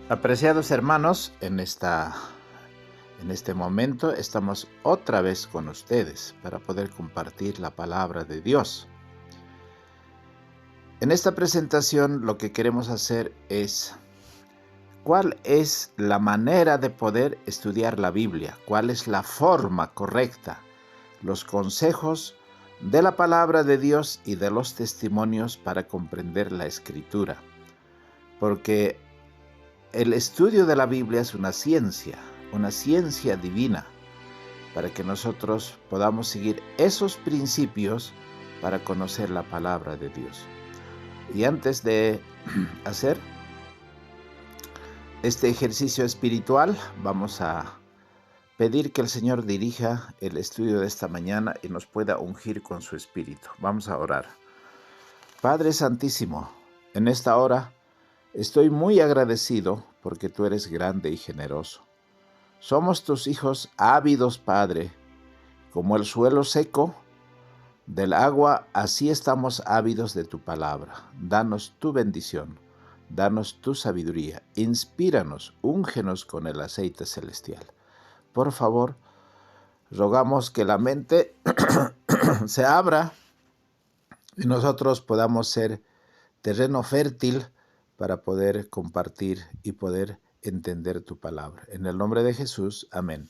Apreciados hermanos, en este momento estamos otra vez con ustedes para poder compartir la palabra de Dios. En esta presentación lo que queremos hacer es ¿cuál es la manera de poder estudiar la Biblia? ¿Cuál es la forma correcta? Los consejos de la palabra de Dios y de los testimonios para comprender la Escritura. Porque el estudio de la Biblia es una ciencia divina, para que nosotros podamos seguir esos principios para conocer la palabra de Dios. Y antes de hacer este ejercicio espiritual, vamos a pedir que el Señor dirija el estudio de esta mañana y nos pueda ungir con su Espíritu. Vamos a orar. Padre Santísimo, en esta hora estoy muy agradecido porque tú eres grande y generoso. Somos tus hijos ávidos, Padre. Como el suelo seco del agua, así estamos ávidos de tu palabra. Danos tu bendición, danos tu sabiduría, inspíranos, úngenos con el aceite celestial. Por favor, rogamos que la mente se abra y nosotros podamos ser terreno fértil para poder compartir y poder entender tu palabra. En el nombre de Jesús, amén.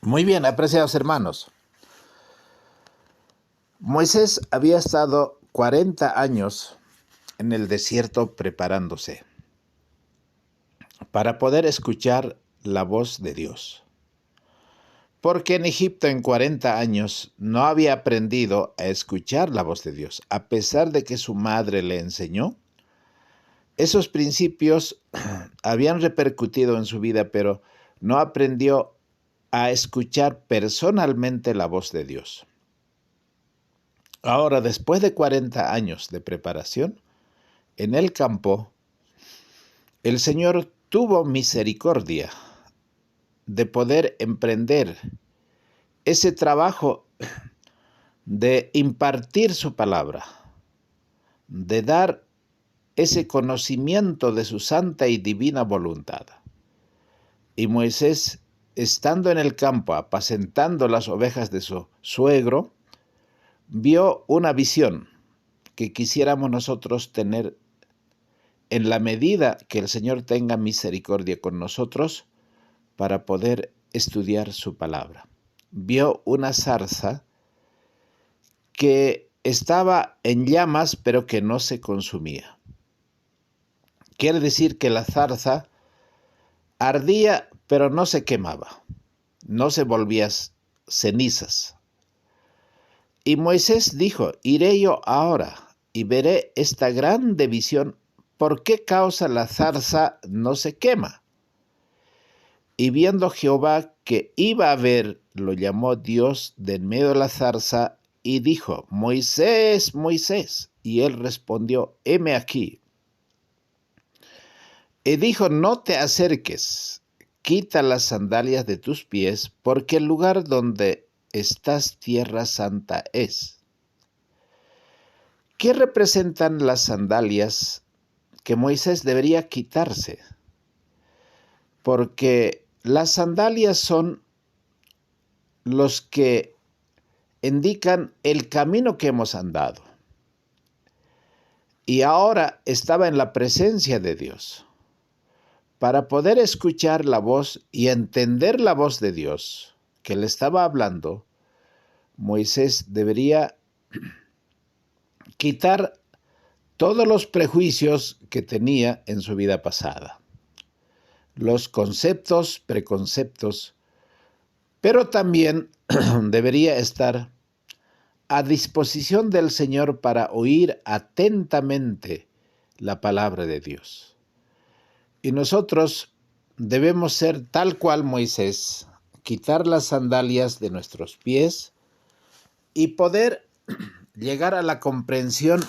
Muy bien, apreciados hermanos. Moisés había estado 40 años en el desierto preparándose para poder escuchar la voz de Dios. Porque en Egipto en 40 años no había aprendido a escuchar la voz de Dios, a pesar de que su madre le enseñó. Esos principios habían repercutido en su vida, pero no aprendió a escuchar personalmente la voz de Dios. Ahora, después de 40 años de preparación, en el campo, el Señor tuvo misericordia de poder emprender ese trabajo de impartir su palabra, de dar ese conocimiento de su santa y divina voluntad. Y Moisés, estando en el campo apacentando las ovejas de su suegro, vio una visión que quisiéramos nosotros tener en la medida que el Señor tenga misericordia con nosotros para poder estudiar su palabra. Vio una zarza que estaba en llamas pero que no se consumía. Quiere decir que la zarza ardía pero no se quemaba, no se volvía cenizas. Y Moisés dijo: iré yo ahora y veré esta grande visión, ¿por qué causa la zarza no se quema? Y viendo Jehová que iba a ver, lo llamó Dios de en medio de la zarza y dijo: Moisés, Moisés. Y él respondió: heme aquí. Y dijo: no te acerques, quita las sandalias de tus pies, porque el lugar donde estás tierra santa es. ¿Qué representan las sandalias que Moisés debería quitarse? Porque las sandalias son los que indican el camino que hemos andado. Y ahora estaba en la presencia de Dios. Para poder escuchar la voz y entender la voz de Dios que le estaba hablando, Moisés debería quitar todos los prejuicios que tenía en su vida pasada, los conceptos, preconceptos, pero también debería estar a disposición del Señor para oír atentamente la palabra de Dios. Y nosotros debemos ser tal cual Moisés, quitar las sandalias de nuestros pies y poder llegar a la comprensión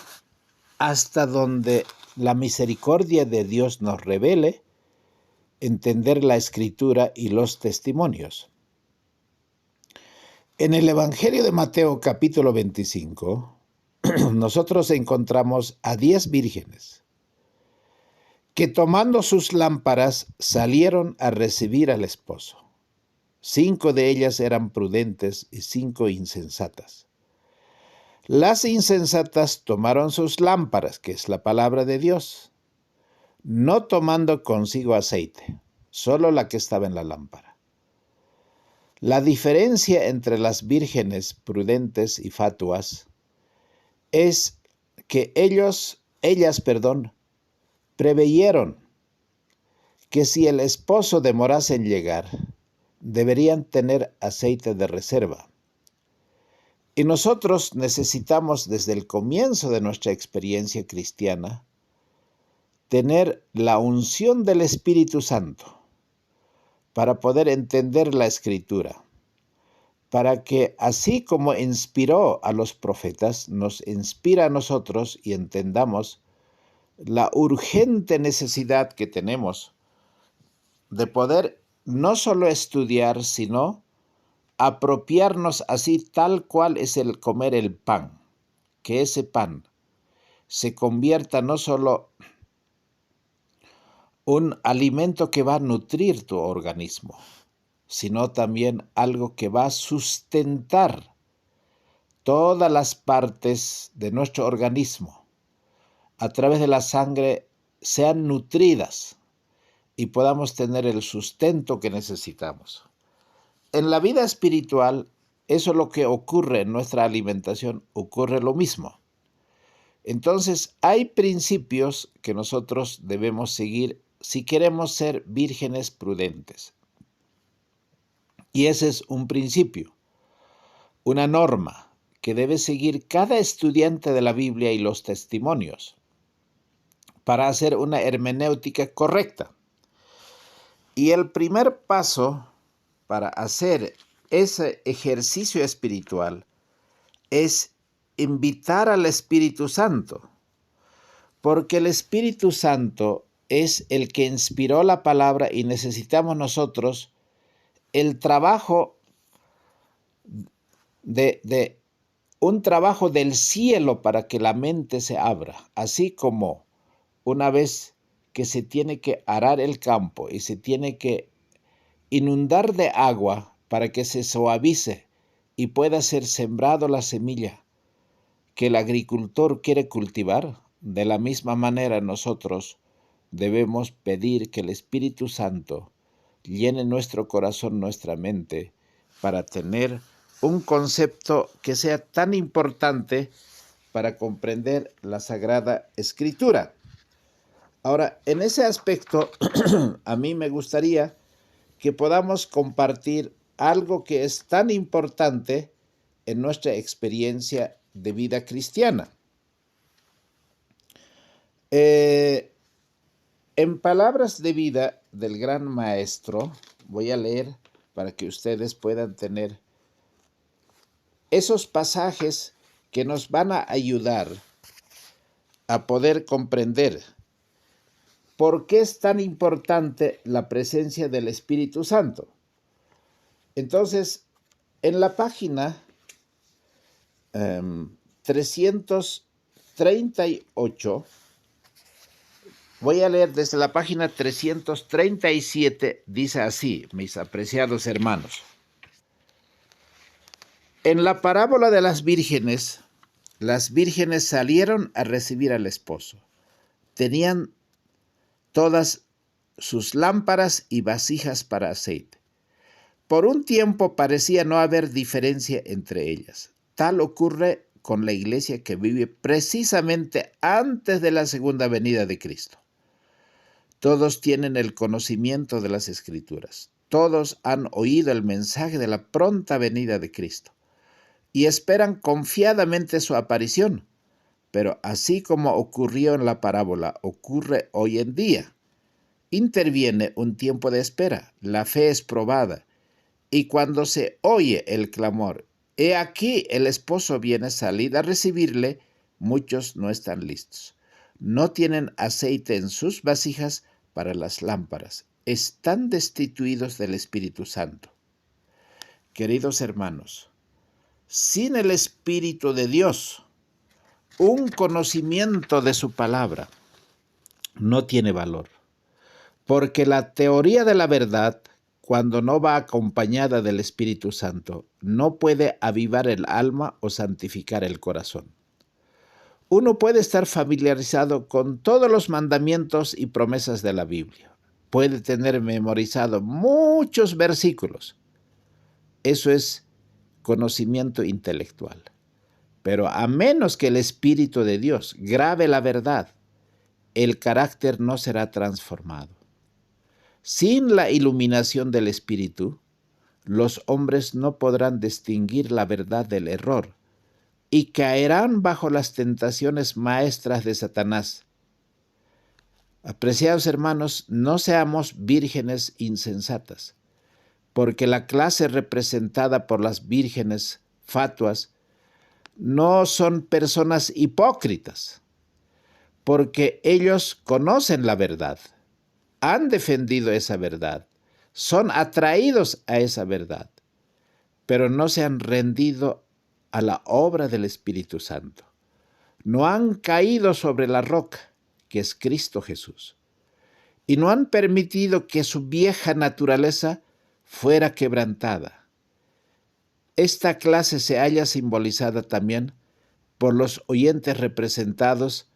hasta donde la misericordia de Dios nos revele, entender la Escritura y los testimonios. En el Evangelio de Mateo capítulo 25, nosotros encontramos a 10 vírgenes que tomando sus lámparas salieron a recibir al esposo. 5 de ellas eran prudentes y 5 insensatas. Las insensatas tomaron sus lámparas, que es la palabra de Dios, no tomando consigo aceite, solo la que estaba en la lámpara. La diferencia entre las vírgenes prudentes y fatuas es que ellas, preveyeron que si el esposo demorase en llegar, deberían tener aceite de reserva. Y nosotros necesitamos desde el comienzo de nuestra experiencia cristiana tener la unción del Espíritu Santo para poder entender la Escritura, para que así como inspiró a los profetas, nos inspira a nosotros y entendamos la urgente necesidad que tenemos de poder no solo estudiar, sino apropiarnos así tal cual es el comer el pan, que ese pan se convierta no solo un alimento que va a nutrir tu organismo, sino también algo que va a sustentar todas las partes de nuestro organismo a través de la sangre sean nutridas y podamos tener el sustento que necesitamos. En la vida espiritual, eso es lo que ocurre en nuestra alimentación, ocurre lo mismo. Entonces, hay principios que nosotros debemos seguir si queremos ser vírgenes prudentes. Y ese es un principio, una norma que debe seguir cada estudiante de la Biblia y los testimonios para hacer una hermenéutica correcta. Y el primer paso para hacer ese ejercicio espiritual es invitar al Espíritu Santo, porque el Espíritu Santo es el que inspiró la palabra y necesitamos nosotros el trabajo de un trabajo del cielo para que la mente se abra, así como una vez que se tiene que arar el campo y se tiene que inundar de agua para que se suavice y pueda ser sembrado la semilla que el agricultor quiere cultivar. De la misma manera nosotros debemos pedir que el Espíritu Santo llene nuestro corazón, nuestra mente, para tener un concepto que sea tan importante para comprender la Sagrada Escritura. Ahora, en ese aspecto, a mí me gustaría que podamos compartir algo que es tan importante en nuestra experiencia de vida cristiana. En Palabras de Vida del Gran Maestro, voy a leer para que ustedes puedan tener esos pasajes que nos van a ayudar a poder comprender por qué es tan importante la presencia del Espíritu Santo. Entonces, en la página 338, voy a leer desde la página 337, dice así, mis apreciados hermanos. En la parábola de las vírgenes salieron a recibir al esposo. Tenían todas sus lámparas y vasijas para aceite. Por un tiempo parecía no haber diferencia entre ellas. Tal ocurre con la iglesia que vive precisamente antes de la segunda venida de Cristo. Todos tienen el conocimiento de las Escrituras. Todos han oído el mensaje de la pronta venida de Cristo y esperan confiadamente su aparición. Pero así como ocurrió en la parábola, ocurre hoy en día. Interviene un tiempo de espera, la fe es probada, y cuando se oye el clamor, «He aquí el esposo viene», salid a recibirle, muchos no están listos. No tienen aceite en sus vasijas para las lámparas. Están destituidos del Espíritu Santo. Queridos hermanos, sin el Espíritu de Dios, un conocimiento de su palabra, no tiene valor. Porque la teoría de la verdad, cuando no va acompañada del Espíritu Santo, no puede avivar el alma o santificar el corazón. Uno puede estar familiarizado con todos los mandamientos y promesas de la Biblia. Puede tener memorizado muchos versículos. Eso es conocimiento intelectual. Pero a menos que el Espíritu de Dios grabe la verdad, el carácter no será transformado. Sin la iluminación del Espíritu, los hombres no podrán distinguir la verdad del error y caerán bajo las tentaciones maestras de Satanás. Apreciados hermanos, no seamos vírgenes insensatas, porque la clase representada por las vírgenes fatuas no son personas hipócritas, porque ellos conocen la verdad, han defendido esa verdad, son atraídos a esa verdad, pero no se han rendido a la obra del Espíritu Santo. No han caído sobre la roca, que es Cristo Jesús, y no han permitido que su vieja naturaleza fuera quebrantada. Esta clase se halla simbolizada también por los oyentes representados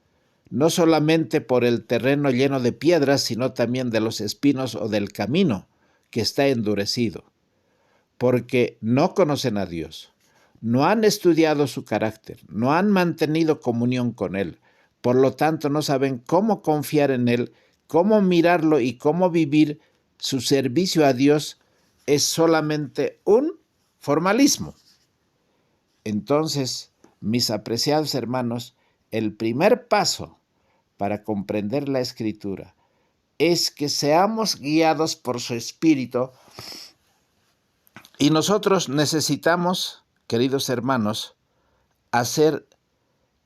no solamente por el terreno lleno de piedras, sino también de los espinos o del camino que está endurecido, porque no conocen a Dios, no han estudiado su carácter, no han mantenido comunión con Él, por lo tanto no saben cómo confiar en Él, cómo mirarlo y cómo vivir su servicio a Dios. Es solamente un formalismo. Entonces, mis apreciados hermanos, el primer paso para comprender la Escritura es que seamos guiados por su Espíritu, y nosotros necesitamos, queridos hermanos, hacer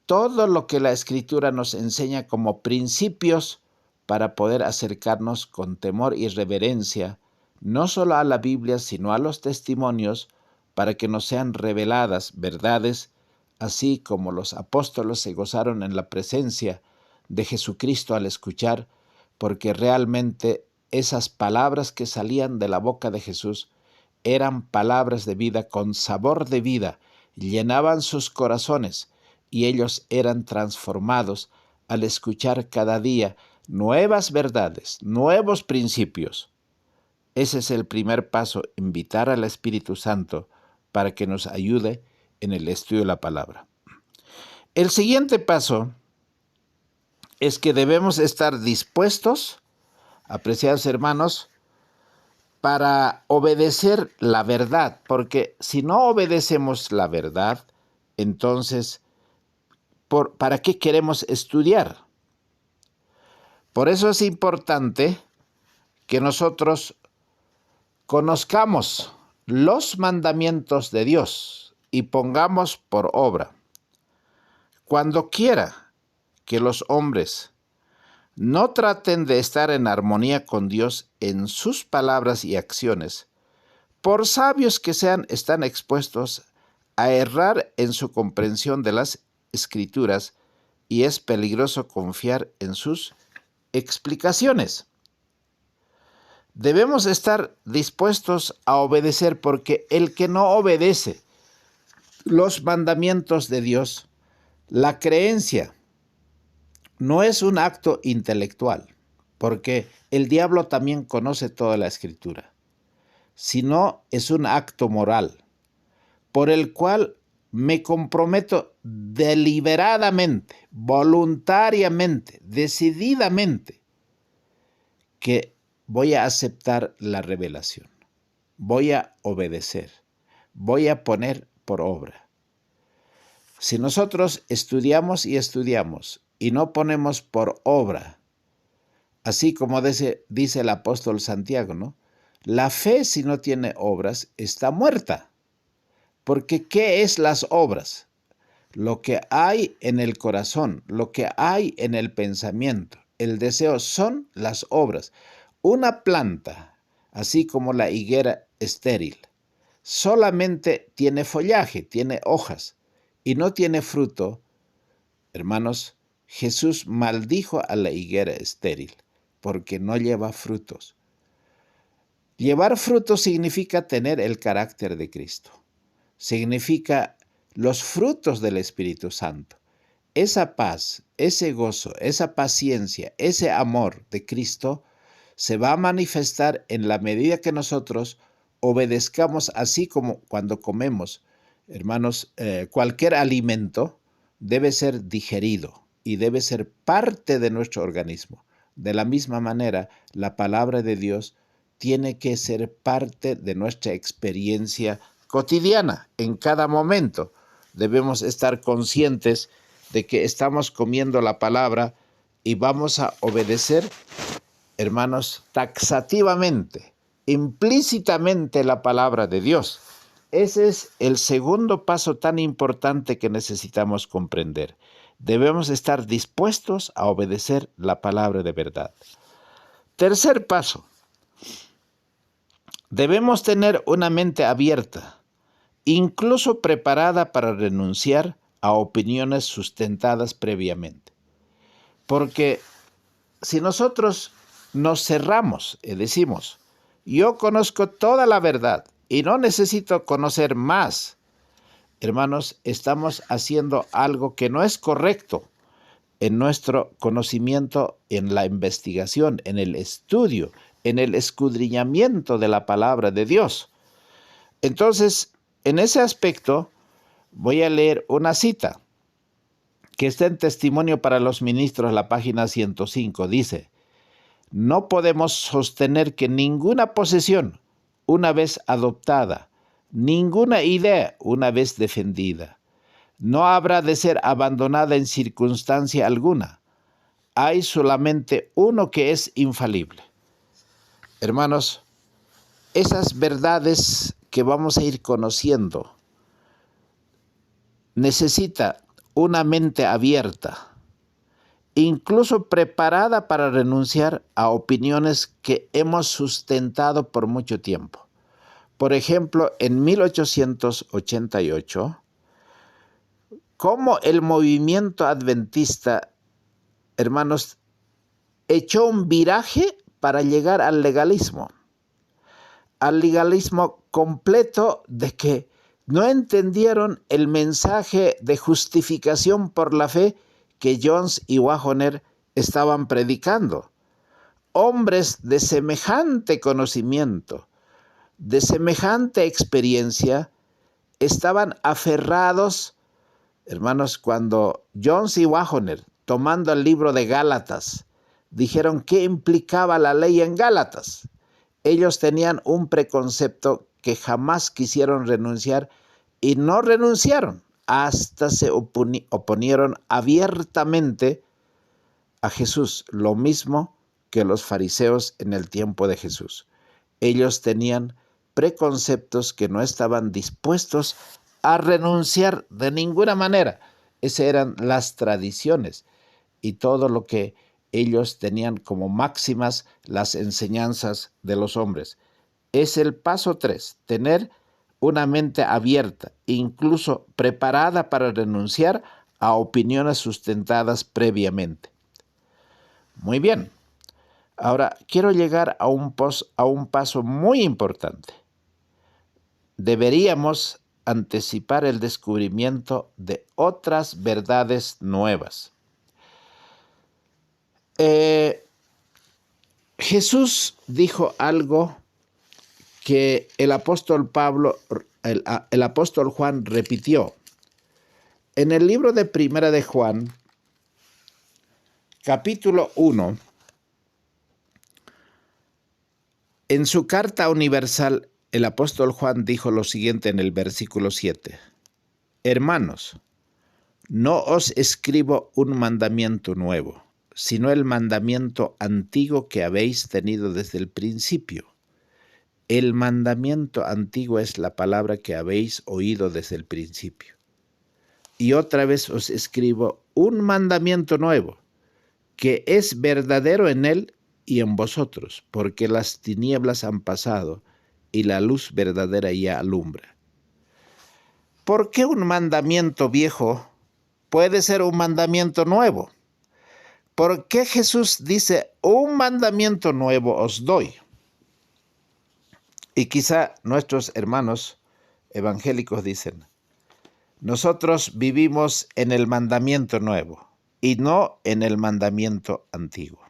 todo lo que la Escritura nos enseña como principios para poder acercarnos con temor y reverencia, no solo a la Biblia, sino a los testimonios, para que nos sean reveladas verdades, así como los apóstoles se gozaron en la presencia de Jesucristo al escuchar, porque realmente esas palabras que salían de la boca de Jesús eran palabras de vida con sabor de vida, llenaban sus corazones y ellos eran transformados al escuchar cada día nuevas verdades, nuevos principios. Ese es el primer paso, invitar al Espíritu Santo para que nos ayude en el estudio de la palabra. El siguiente paso es que debemos estar dispuestos, apreciados hermanos, para obedecer la verdad, porque si no obedecemos la verdad, entonces, ¿para qué queremos estudiar? Por eso es importante que nosotros conozcamos los mandamientos de Dios y pongamos por obra. Cuando quiera que los hombres no traten de estar en armonía con Dios en sus palabras y acciones, por sabios que sean, están expuestos a errar en su comprensión de las Escrituras y es peligroso confiar en sus explicaciones. Debemos estar dispuestos a obedecer, porque el que no obedece los mandamientos de Dios, la creencia no es un acto intelectual, porque el diablo también conoce toda la Escritura, sino es un acto moral, por el cual me comprometo deliberadamente, voluntariamente, decididamente, que voy a aceptar la revelación, voy a obedecer, voy a poner por obra. Si nosotros estudiamos y no ponemos por obra, así como dice el apóstol Santiago, ¿no? La fe, si no tiene obras, está muerta. Porque ¿qué es las obras? Lo que hay en el corazón, lo que hay en el pensamiento, el deseo son las obras. Una planta, así como la higuera estéril, solamente tiene follaje, tiene hojas y no tiene fruto. Hermanos, Jesús maldijo a la higuera estéril porque no lleva frutos. Llevar frutos significa tener el carácter de Cristo. Significa los frutos del Espíritu Santo. Esa paz, ese gozo, esa paciencia, ese amor de Cristo se va a manifestar en la medida que nosotros obedezcamos, así como cuando comemos. Hermanos, cualquier alimento debe ser digerido y debe ser parte de nuestro organismo. De la misma manera, la palabra de Dios tiene que ser parte de nuestra experiencia cotidiana, en cada momento. Debemos estar conscientes de que estamos comiendo la palabra y vamos a obedecer, hermanos, taxativamente, implícitamente la palabra de Dios. Ese es el segundo paso tan importante que necesitamos comprender. Debemos estar dispuestos a obedecer la palabra de verdad. Tercer paso. Debemos tener una mente abierta, incluso preparada para renunciar a opiniones sustentadas previamente. Porque si nosotros nos cerramos y decimos, yo conozco toda la verdad y no necesito conocer más, hermanos, estamos haciendo algo que no es correcto en nuestro conocimiento, en la investigación, en el estudio, en el escudriñamiento de la palabra de Dios. Entonces, en ese aspecto, voy a leer una cita que está en Testimonio para los Ministros, la página 105. Dice, no podemos sostener que ninguna posesión, una vez adoptada, ninguna idea, una vez defendida, no habrá de ser abandonada en circunstancia alguna. Hay solamente uno que es infalible. Hermanos, esas verdades que vamos a ir conociendo necesita una mente abierta, incluso preparada para renunciar a opiniones que hemos sustentado por mucho tiempo. Por ejemplo, en 1888, cómo el movimiento adventista, hermanos, echó un viraje para llegar al legalismo completo, de que no entendieron el mensaje de justificación por la fe que Jones y Waggoner estaban predicando. Hombres de semejante conocimiento, de semejante experiencia, estaban aferrados, hermanos, cuando Jones y Waggoner, tomando el libro de Gálatas, dijeron qué implicaba la ley en Gálatas. Ellos tenían un preconcepto que jamás quisieron renunciar y no renunciaron hasta se oponieron abiertamente a Jesús, lo mismo que los fariseos en el tiempo de Jesús. Ellos tenían preconceptos que no estaban dispuestos a renunciar de ninguna manera. Esas eran las tradiciones y todo lo que ellos tenían como máximas, las enseñanzas de los hombres. Es el paso 3, tener una mente abierta, incluso preparada para renunciar a opiniones sustentadas previamente. Muy bien. Ahora, quiero llegar a un paso muy importante. Deberíamos anticipar el descubrimiento de otras verdades nuevas. Jesús dijo algo que el apóstol Juan repitió. En el libro de Primera de Juan, capítulo 1, en su carta universal, el apóstol Juan dijo lo siguiente en el versículo 7. Hermanos, no os escribo un mandamiento nuevo, sino el mandamiento antiguo que habéis tenido desde el principio. El mandamiento antiguo es la palabra que habéis oído desde el principio. Y otra vez os escribo un mandamiento nuevo, que es verdadero en él y en vosotros, porque las tinieblas han pasado y la luz verdadera ya alumbra. ¿Por qué un mandamiento viejo puede ser un mandamiento nuevo? ¿por qué Jesús dice, un mandamiento nuevo os doy? Y quizá nuestros hermanos evangélicos dicen, nosotros vivimos en el mandamiento nuevo y no en el mandamiento antiguo.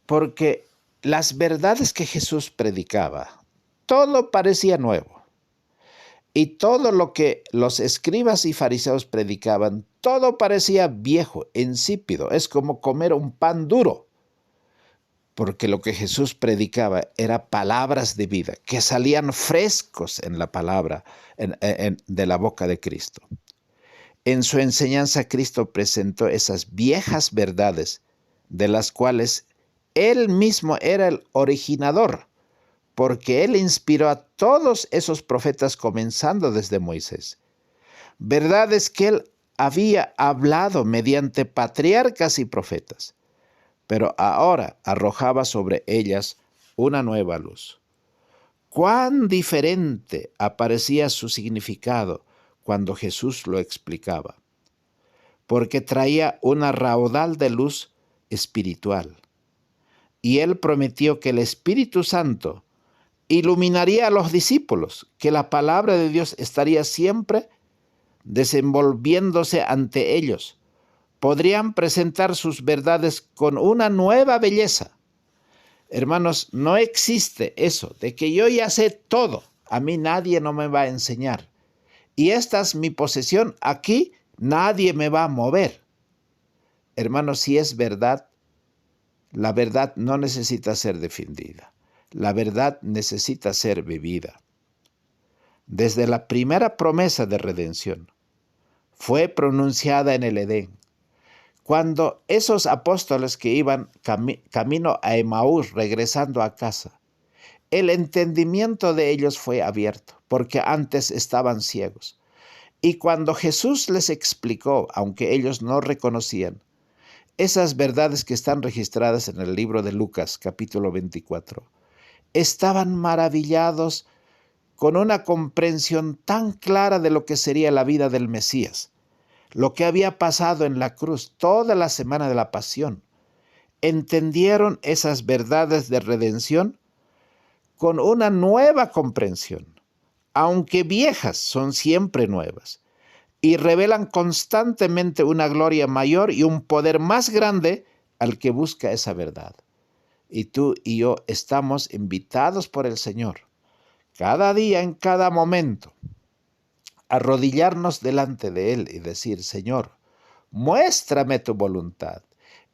Porque las verdades que Jesús predicaba, todo parecía nuevo. Y todo lo que los escribas y fariseos predicaban, todo parecía viejo, insípido. Es como comer un pan duro. Porque lo que Jesús predicaba era palabras de vida, que salían frescos en la palabra de la boca de Cristo. En su enseñanza, Cristo presentó esas viejas verdades de las cuales Él mismo era el originador, porque Él inspiró a todos esos profetas comenzando desde Moisés. Verdades que Él había hablado mediante patriarcas y profetas, pero ahora arrojaba sobre ellas una nueva luz. Cuán diferente aparecía su significado cuando Jesús lo explicaba, porque traía una raudal de luz espiritual. Y Él prometió que el Espíritu Santo iluminaría a los discípulos, que la palabra de Dios estaría siempre desenvolviéndose ante ellos. Podrían presentar sus verdades con una nueva belleza. Hermanos, no existe eso de que yo ya sé todo, a mí nadie no me va a enseñar. Y esta es mi posesión, aquí nadie me va a mover. Hermanos, si es verdad, la verdad no necesita ser defendida. La verdad necesita ser vivida. Desde la primera promesa de redención fue pronunciada en el Edén, cuando esos apóstoles que iban camino a Emaús regresando a casa, el entendimiento de ellos fue abierto, porque antes estaban ciegos. Y cuando Jesús les explicó, aunque ellos no reconocían, esas verdades que están registradas en el libro de Lucas, capítulo 24, estaban maravillados con una comprensión tan clara de lo que sería la vida del Mesías, lo que había pasado en la cruz toda la semana de la pasión. Entendieron esas verdades de redención con una nueva comprensión, aunque viejas, son siempre nuevas, y revelan constantemente una gloria mayor y un poder más grande al que busca esa verdad. Y tú y yo estamos invitados por el Señor, cada día, en cada momento, a arrodillarnos delante de Él y decir, Señor, muéstrame tu voluntad,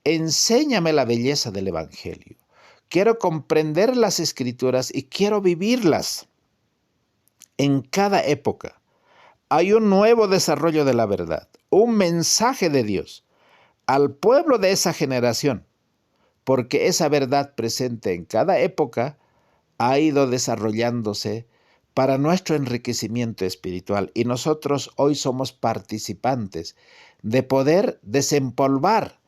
enséñame la belleza del Evangelio. Quiero comprender las Escrituras y quiero vivirlas. En cada época hay un nuevo desarrollo de la verdad, un mensaje de Dios al pueblo de esa generación, porque esa verdad presente en cada época ha ido desarrollándose para nuestro enriquecimiento espiritual, y nosotros hoy somos participantes de poder desempolvar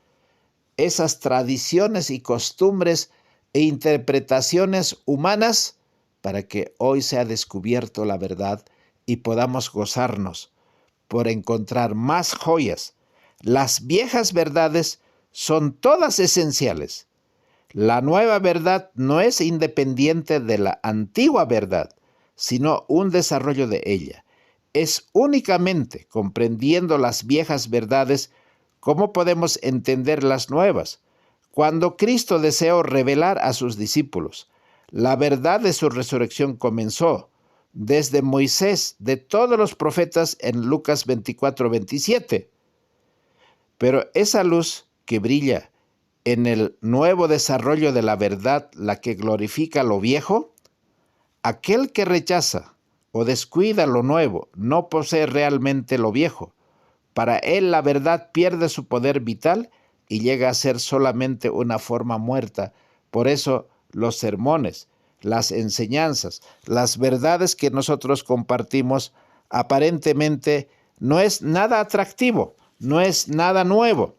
esas tradiciones y costumbres e interpretaciones humanas para que hoy sea descubierto la verdad y podamos gozarnos por encontrar más joyas. Las viejas verdades son todas esenciales. La nueva verdad no es independiente de la antigua verdad, sino un desarrollo de ella. Es únicamente comprendiendo las viejas verdades cómo podemos entender las nuevas. Cuando Cristo deseó revelar a sus discípulos la verdad de su resurrección, comenzó desde Moisés, de todos los profetas, en Lucas 24:27. Pero esa luz que brilla en el nuevo desarrollo de la verdad, la que glorifica lo viejo, aquel que rechaza o descuida lo nuevo no posee realmente lo viejo. Para él la verdad pierde su poder vital y llega a ser solamente una forma muerta. Por eso los sermones, las enseñanzas, las verdades que nosotros compartimos aparentemente no es nada atractivo, no es nada nuevo.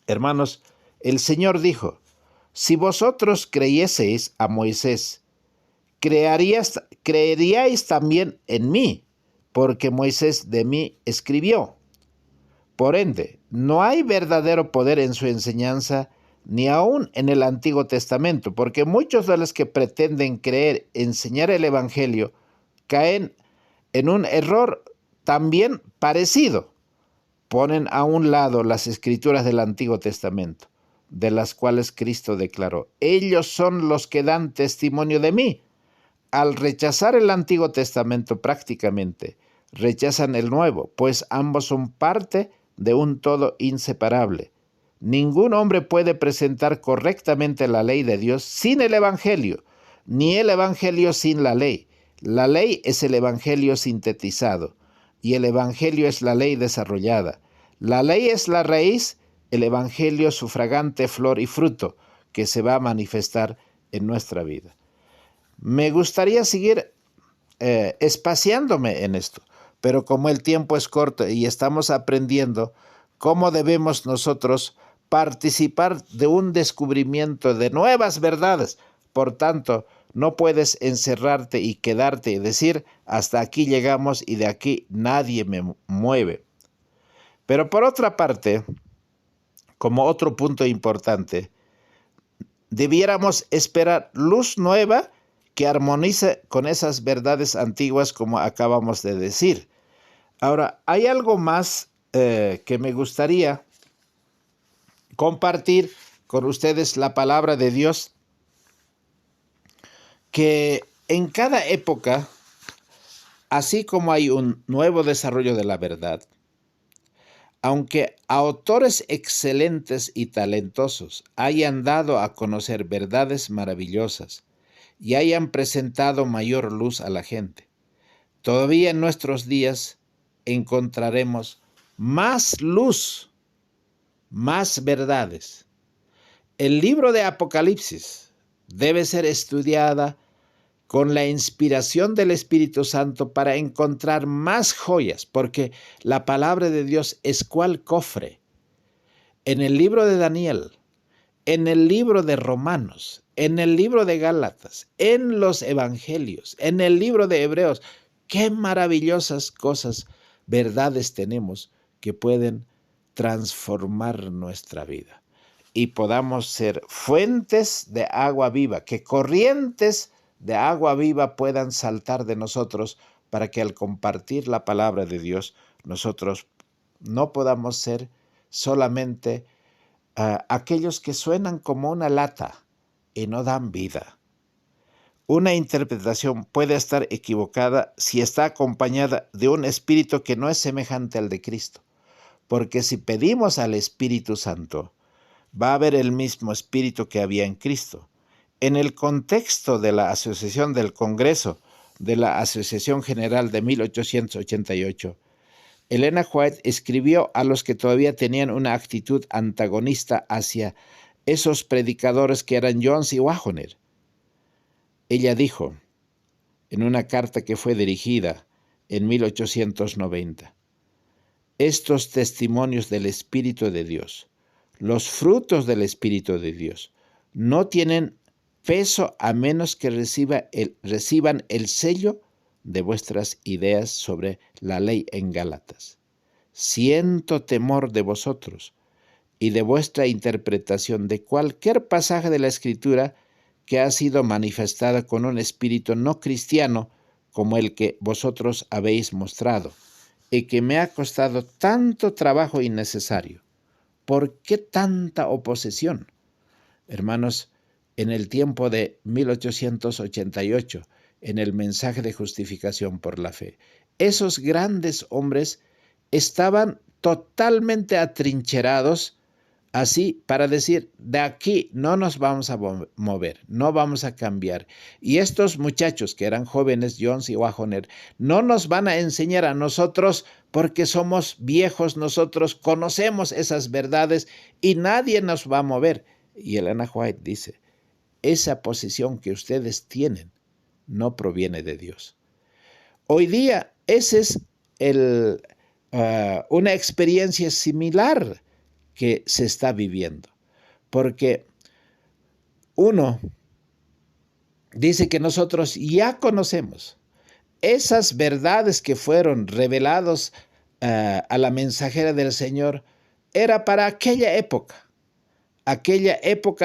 Hermanos, el Señor dijo, si vosotros creyeseis a Moisés, creeríais también en mí, porque Moisés de mí escribió. Por ende, no hay verdadero poder en su enseñanza, ni aún en el Antiguo Testamento, porque muchos de los que pretenden creer, enseñar el Evangelio, caen en un error también parecido. Ponen a un lado las escrituras del Antiguo Testamento, de las cuales Cristo declaró: ellos son los que dan testimonio de mí. Al rechazar el Antiguo Testamento prácticamente, rechazan el Nuevo, pues ambos son parte de un todo inseparable. Ningún hombre puede presentar correctamente la ley de Dios sin el Evangelio, ni el Evangelio sin la ley. La ley es el Evangelio sintetizado, y el Evangelio es la ley desarrollada. La ley es la raíz, el Evangelio su fragante flor y fruto, que se va a manifestar en nuestra vida. Me gustaría seguir espaciándome en esto, pero como el tiempo es corto y estamos aprendiendo cómo debemos nosotros participar de un descubrimiento de nuevas verdades, por tanto, no puedes encerrarte y quedarte y decir: hasta aquí llegamos y de aquí nadie me mueve. Pero por otra parte, como otro punto importante, debiéramos esperar luz nueva que armonice con esas verdades antiguas, como acabamos de decir. Ahora, hay algo más que me gustaría compartir con ustedes, la palabra de Dios, que en cada época, así como hay un nuevo desarrollo de la verdad, aunque autores excelentes y talentosos hayan dado a conocer verdades maravillosas y hayan presentado mayor luz a la gente, todavía en nuestros días encontraremos más luz, más verdades. El libro de Apocalipsis debe ser estudiada con la inspiración del Espíritu Santo para encontrar más joyas, porque la palabra de Dios es cual cofre. En el libro de Daniel, en el libro de Romanos, en el libro de Gálatas, en los Evangelios, en el libro de Hebreos, qué maravillosas cosas, verdades tenemos que pueden transformar nuestra vida y podamos ser fuentes de agua viva, que corrientes de agua viva puedan saltar de nosotros, para que al compartir la palabra de Dios nosotros no podamos ser solamente aquellos que suenan como una lata y no dan vida. Una interpretación puede estar equivocada si está acompañada de un espíritu que no es semejante al de Cristo, porque si pedimos al Espíritu Santo, va a haber el mismo espíritu que había en Cristo. En el contexto de la Asociación del Congreso de la Asociación General de 1888, Elena White escribió a los que todavía tenían una actitud antagonista hacia esos predicadores que eran Jones y Waggoner. Ella dijo, en una carta que fue dirigida en 1890, estos testimonios del Espíritu de Dios, los frutos del Espíritu de Dios, no tienen peso a menos que reciban el sello de vuestras ideas sobre la ley en Gálatas. Siento temor de vosotros y de vuestra interpretación de cualquier pasaje de la Escritura que ha sido manifestada con un espíritu no cristiano como el que vosotros habéis mostrado, y que me ha costado tanto trabajo innecesario. ¿Por qué tanta oposición? Hermanos, en el tiempo de 1888, en el mensaje de justificación por la fe, esos grandes hombres estaban totalmente atrincherados, así para decir: de aquí no nos vamos a mover, no vamos a cambiar. Y estos muchachos que eran jóvenes, Jones y Waggoner, no nos van a enseñar a nosotros porque somos viejos, nosotros conocemos esas verdades y nadie nos va a mover. Y Elena White dice, esa posición que ustedes tienen no proviene de Dios. Hoy día esa es una experiencia similar que se está viviendo, porque uno dice que nosotros ya conocemos esas verdades que fueron reveladas a la mensajera del Señor era para aquella época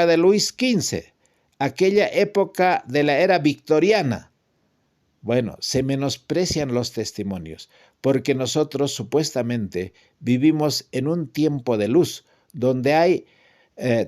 de Luis XV, aquella época de la era victoriana. Bueno, se menosprecian los testimonios, porque nosotros supuestamente vivimos en un tiempo de luz, donde hay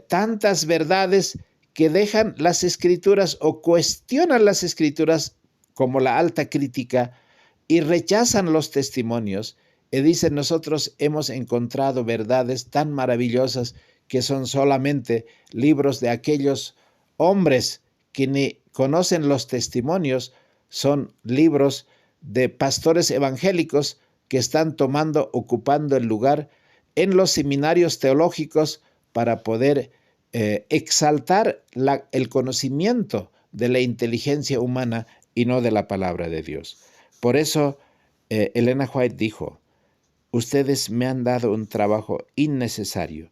tantas verdades que dejan las escrituras o cuestionan las escrituras como la alta crítica y rechazan los testimonios y dicen nosotros hemos encontrado verdades tan maravillosas que son solamente libros de aquellos hombres que ni conocen los testimonios, son libros de pastores evangélicos que están ocupando el lugar en los seminarios teológicos para poder exaltar el conocimiento de la inteligencia humana y no de la palabra de Dios. Por eso, Elena White dijo, ustedes me han dado un trabajo innecesario,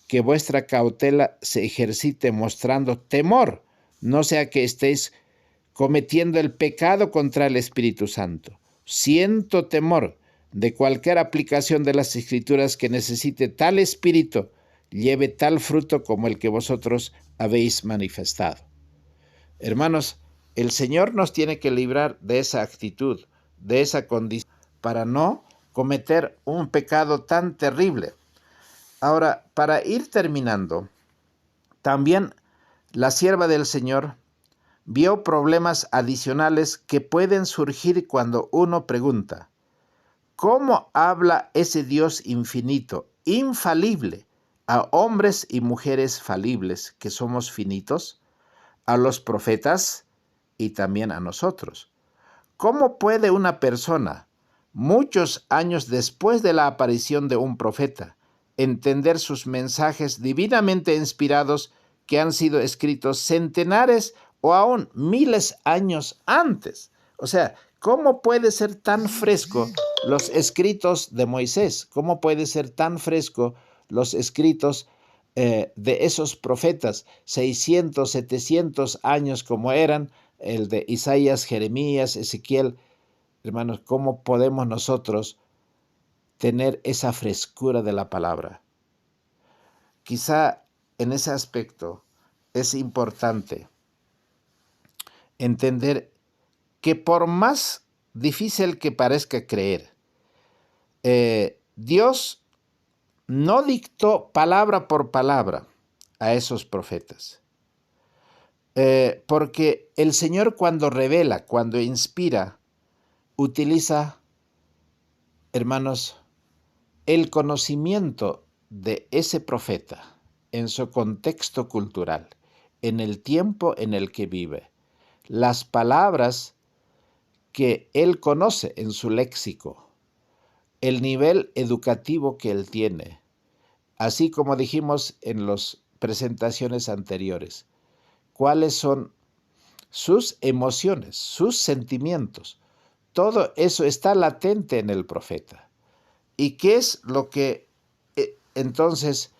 que vuestra cautela se ejercite mostrando temor, no sea que estéis cometiendo el pecado contra el Espíritu Santo. Siento temor de cualquier aplicación de las Escrituras que necesite tal espíritu, lleve tal fruto como el que vosotros habéis manifestado. Hermanos, el Señor nos tiene que librar de esa actitud, de esa condición, para no cometer un pecado tan terrible. Ahora, para ir terminando, también la sierva del Señor vio problemas adicionales que pueden surgir cuando uno pregunta, ¿cómo habla ese Dios infinito, infalible, a hombres y mujeres falibles que somos finitos, a los profetas y también a nosotros? ¿Cómo puede una persona, muchos años después de la aparición de un profeta, entender sus mensajes divinamente inspirados que han sido escritos centenares o aún miles de años antes? O sea, ¿cómo puede ser tan fresco los escritos de Moisés? ¿Cómo puede ser tan fresco los escritos de esos profetas, 600, 700 años como eran, el de Isaías, Jeremías, Ezequiel? Hermanos, ¿cómo podemos nosotros tener esa frescura de la palabra? Quizá en ese aspecto es importante entender que por más difícil que parezca creer, Dios no dictó palabra por palabra a esos profetas. Porque el Señor cuando revela, cuando inspira, utiliza, hermanos, el conocimiento de ese profeta en su contexto cultural, en el tiempo en el que vive, las palabras que él conoce en su léxico, el nivel educativo que él tiene, así como dijimos en las presentaciones anteriores, cuáles son sus emociones, sus sentimientos. Todo eso está latente en el profeta. ¿Y qué es lo que entonces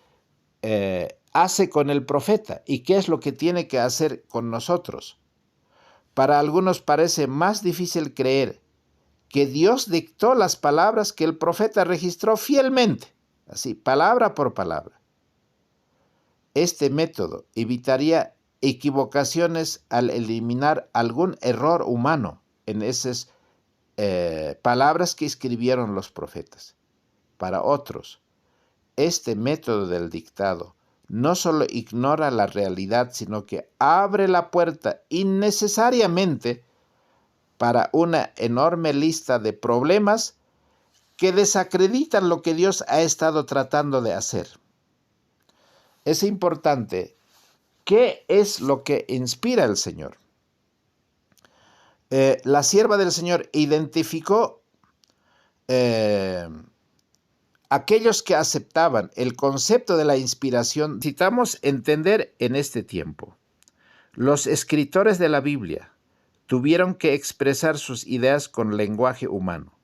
hace con el profeta? ¿Y qué es lo que tiene que hacer con nosotros? Para algunos parece más difícil creer que Dios dictó las palabras que el profeta registró fielmente, así, palabra por palabra. Este método evitaría equivocaciones al eliminar algún error humano en esas palabras que escribieron los profetas. Para otros, este método del dictado no solo ignora la realidad, sino que abre la puerta innecesariamente para una enorme lista de problemas que desacreditan lo que Dios ha estado tratando de hacer. Es importante, ¿qué es lo que inspira al Señor? La sierva del Señor identificó aquellos que aceptaban el concepto de la inspiración. Necesitamos entender en este tiempo. Los escritores de la Biblia tuvieron que expresar sus ideas con lenguaje humano.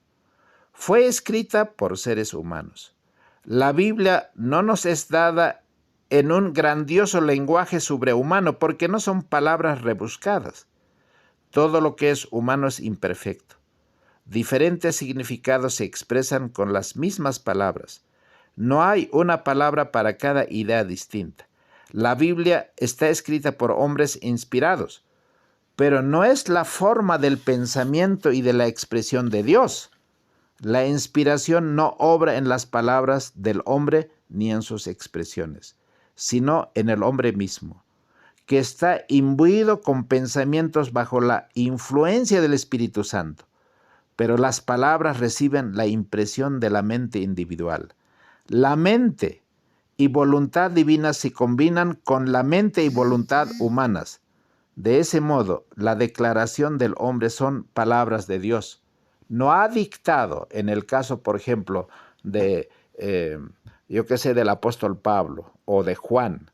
Fue escrita por seres humanos. La Biblia no nos es dada en un grandioso lenguaje sobrehumano porque no son palabras rebuscadas. Todo lo que es humano es imperfecto. Diferentes significados se expresan con las mismas palabras. No hay una palabra para cada idea distinta. La Biblia está escrita por hombres inspirados, pero no es la forma del pensamiento y de la expresión de Dios. La inspiración no obra en las palabras del hombre ni en sus expresiones, sino en el hombre mismo, que está imbuido con pensamientos bajo la influencia del Espíritu Santo. Pero las palabras reciben la impresión de la mente individual. La mente y voluntad divina se combinan con la mente y voluntad humanas. De ese modo, la declaración del hombre son palabras de Dios. No ha dictado, en el caso, por ejemplo, de, del apóstol Pablo o de Juan.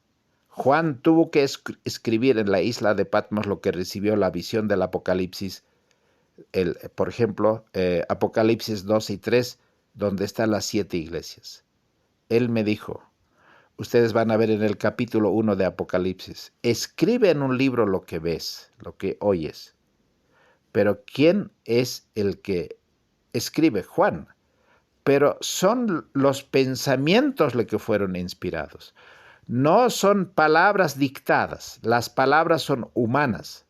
Juan tuvo que escribir en la isla de Patmos lo que recibió la visión del Apocalipsis. Por ejemplo, Apocalipsis 2 y 3, donde están las 7 iglesias. Él me dijo, ustedes van a ver en el capítulo 1 de Apocalipsis, escribe en un libro lo que ves, lo que oyes. Pero ¿quién es el que escribe? Juan. Pero son los pensamientos los que fueron inspirados. No son palabras dictadas, las palabras son humanas.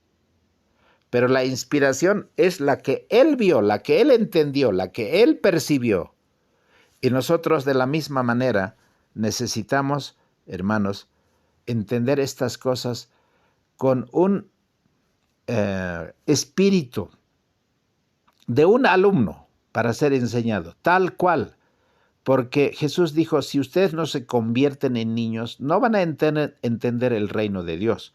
Pero la inspiración es la que él vio, la que él entendió, la que él percibió. Y nosotros de la misma manera necesitamos, hermanos, entender estas cosas con un espíritu de un alumno para ser enseñado, tal cual. Porque Jesús dijo, si ustedes no se convierten en niños, no van a entender el reino de Dios.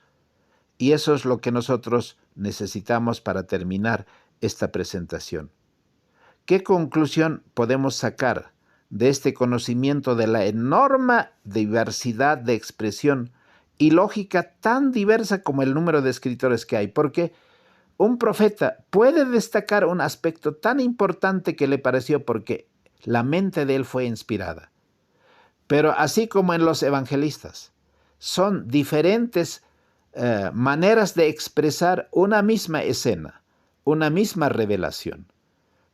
Y eso es lo que nosotros necesitamos para terminar esta presentación. ¿Qué conclusión podemos sacar de este conocimiento de la enorme diversidad de expresión y lógica tan diversa como el número de escritores que hay? Porque un profeta puede destacar un aspecto tan importante que le pareció porque la mente de él fue inspirada. Pero así como en los evangelistas, son diferentes maneras de expresar una misma escena, una misma revelación.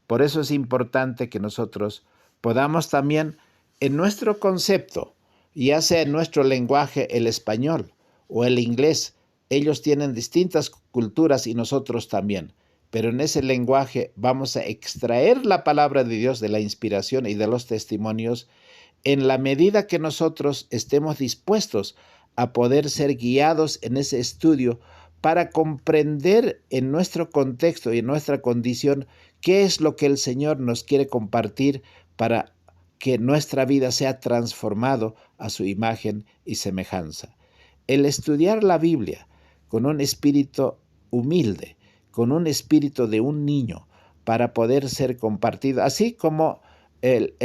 Por eso es importante que nosotros podamos también, en nuestro concepto, ya sea en nuestro lenguaje, el español o el inglés, ellos tienen distintas culturas y nosotros también, pero en ese lenguaje vamos a extraer la palabra de Dios de la inspiración y de los testimonios en la medida que nosotros estemos dispuestos a poder ser guiados en ese estudio para comprender en nuestro contexto y en nuestra condición qué es lo que el Señor nos quiere compartir para que nuestra vida sea transformado a su imagen y semejanza. El estudiar la Biblia con un espíritu humilde, con un espíritu de un niño, para poder ser compartido, así como el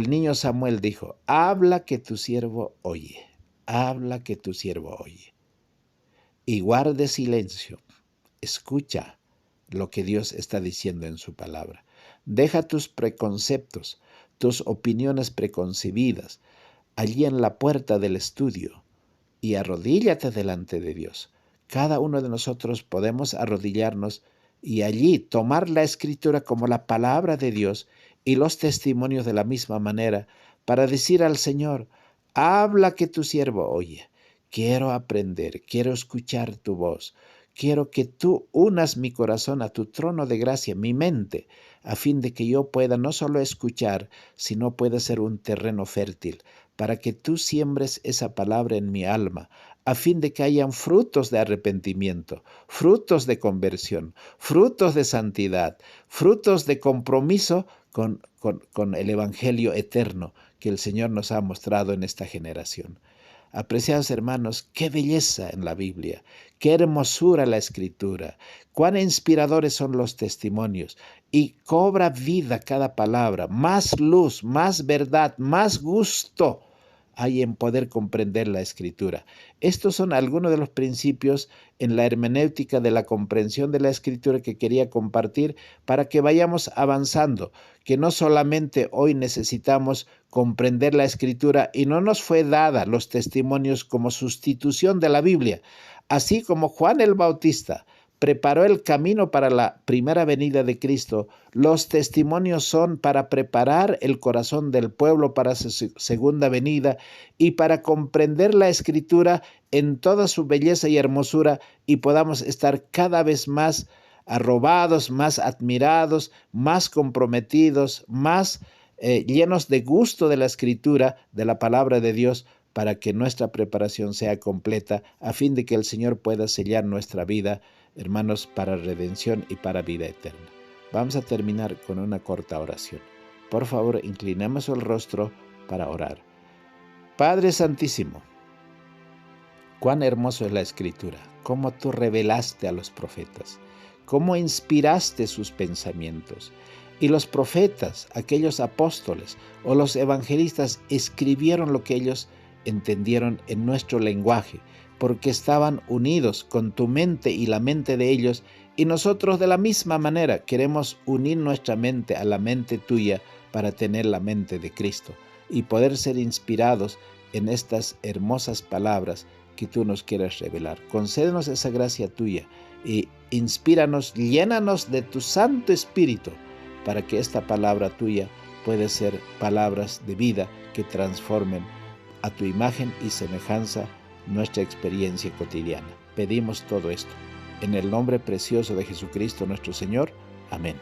niño Samuel dijo, habla que tu siervo oye, habla que tu siervo oye. Y guarde silencio, escucha lo que Dios está diciendo en su palabra. Deja tus preconceptos, tus opiniones preconcebidas allí en la puerta del estudio y arrodíllate delante de Dios. Cada uno de nosotros podemos arrodillarnos y allí tomar la Escritura como la palabra de Dios y los testimonios de la misma manera para decir al Señor, habla que tu siervo oye. Quiero aprender, quiero escuchar tu voz. Quiero que tú unas mi corazón a tu trono de gracia, mi mente, a fin de que yo pueda no solo escuchar, sino pueda ser un terreno fértil, para que tú siembres esa palabra en mi alma, a fin de que hayan frutos de arrepentimiento, frutos de conversión, frutos de santidad, frutos de compromiso con el Evangelio eterno que el Señor nos ha mostrado en esta generación. Apreciados hermanos, qué belleza en la Biblia, qué hermosura la Escritura, cuán inspiradores son los testimonios y cobra vida cada palabra, más luz, más verdad, más gusto hay en poder comprender la Escritura. Estos son algunos de los principios en la hermenéutica de la comprensión de la Escritura que quería compartir para que vayamos avanzando, que no solamente hoy necesitamos comprender la Escritura y no nos fue dada los testimonios como sustitución de la Biblia, así como Juan el Bautista preparó el camino para la primera venida de Cristo. Los testimonios son para preparar el corazón del pueblo para su segunda venida y para comprender la Escritura en toda su belleza y hermosura y podamos estar cada vez más arrobados, más admirados, más comprometidos, más llenos de gusto de la Escritura, de la palabra de Dios, para que nuestra preparación sea completa, a fin de que el Señor pueda sellar nuestra vida, hermanos, para redención y para vida eterna. Vamos a terminar con una corta oración. Por favor, inclinemos el rostro para orar. Padre Santísimo, cuán hermoso es la Escritura, cómo tú revelaste a los profetas, cómo inspiraste sus pensamientos. Y los profetas, aquellos apóstoles o los evangelistas escribieron lo que ellos entendieron en nuestro lenguaje, porque estaban unidos con tu mente y la mente de ellos, y nosotros de la misma manera queremos unir nuestra mente a la mente tuya para tener la mente de Cristo y poder ser inspirados en estas hermosas palabras que tú nos quieres revelar. Concédenos esa gracia tuya y inspíranos, llénanos de tu Santo Espíritu para que esta palabra tuya pueda ser palabras de vida que transformen a tu imagen y semejanza nuestra experiencia cotidiana. Pedimos todo esto en el nombre precioso de Jesucristo nuestro Señor. Amén.